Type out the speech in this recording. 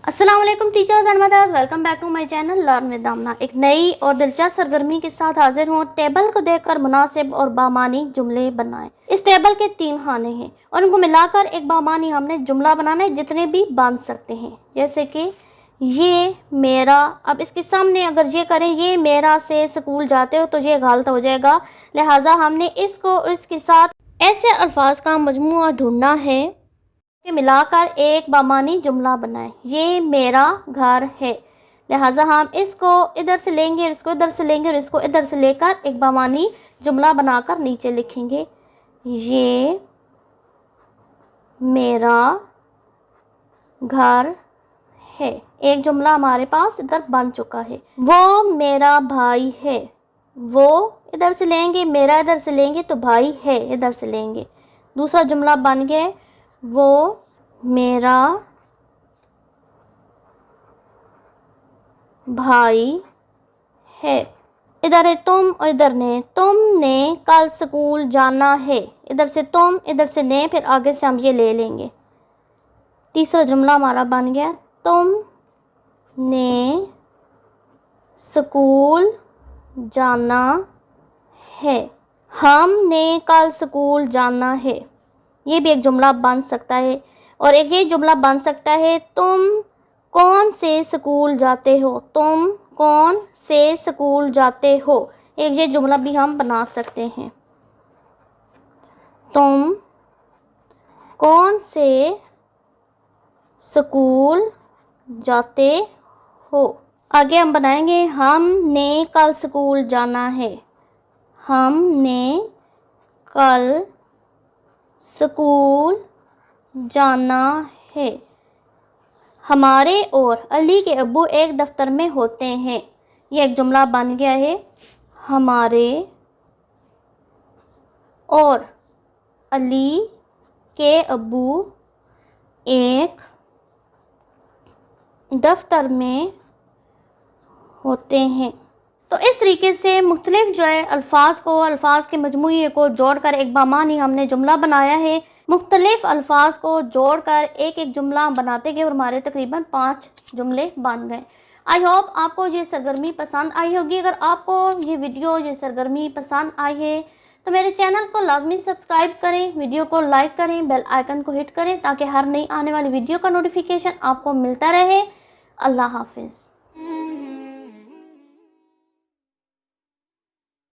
अस्सलाम वालेकुम teachers and mothers, welcome back to my channel learn with Amna. एक नई और दिलचस्प सरगर्मी के साथ हाजिर हूँ। टेबल को देखकर मुनासिब और बामानी जुमले बनाएं। इस टेबल के 3 खाने हैं और उनको मिलाकर एक बामानी हमने जुमला बनाना है, जितने भी बांध सकते हैं। जैसे कि ये मेरा, अब इसके सामने अगर ये करें ये मेरा से स्कूल जाते हो तो ये गलत हो जाएगा, लिहाजा हमने इसको और इसके साथ ऐसे अल्फाज का मजमूआ ढूंढना है कि मिलाकर एक बामानी जुमला बनाएं। ये मेरा घर है, लिहाजा हम इसको इधर से लेंगे, इसको इधर से लेंगे और इसको इधर से लेकर एक बामानी जुमला बनाकर नीचे लिखेंगे। ये मेरा घर है, एक जुमला हमारे पास इधर बन चुका है। वो मेरा भाई है, वो इधर से लेंगे, मेरा इधर से लेंगे तो भाई है इधर से लेंगे, दूसरा जुमला बन गया। वो मेरा भाई है, इधर है तुम और इधर ने, तुमने कल स्कूल जाना है, इधर से तुम इधर से ने, फिर आगे से हम ये ले लेंगे। तीसरा जुमला हमारा बन गया, तुम ने स्कूल जाना है, हमने कल स्कूल जाना है, ये भी एक जुमला बन सकता है। और एक ये जुमला बन सकता है, तुम कौन से स्कूल जाते हो, तुम कौन से स्कूल जाते हो, एक ये जुमला भी हम बना सकते हैं। तुम कौन से स्कूल जाते हो। आगे हम बनाएंगे, हमने कल स्कूल जाना है, हमने कल स्कूल जाना है। हमारे और अली के अब्बू एक दफ्तर में होते हैं, ये एक जुमला बन गया है। हमारे और अली के अब्बू एक दफ्तर में होते हैं। तो इस तरीके से मुख्तलिफ जो है अल्फाज के मजमूए को जोड़कर एक बामानी हमने जुमला बनाया है। मुख्तलिफ अल्फाज को जोड़कर एक एक जुमला बनाते गए और हमारे तकरीबन 5 जुमले बन गए। आई होप आपको ये सरगर्मी पसंद आई होगी। अगर आपको ये सरगर्मी पसंद आई है तो मेरे चैनल को लाजमी सब्सक्राइब करें, वीडियो को लाइक करें, बेल आइकन को हिट करें ताकि हर नई आने वाली वीडियो का नोटिफिकेशन आपको मिलता रहे। अल्लाह हाफिज़।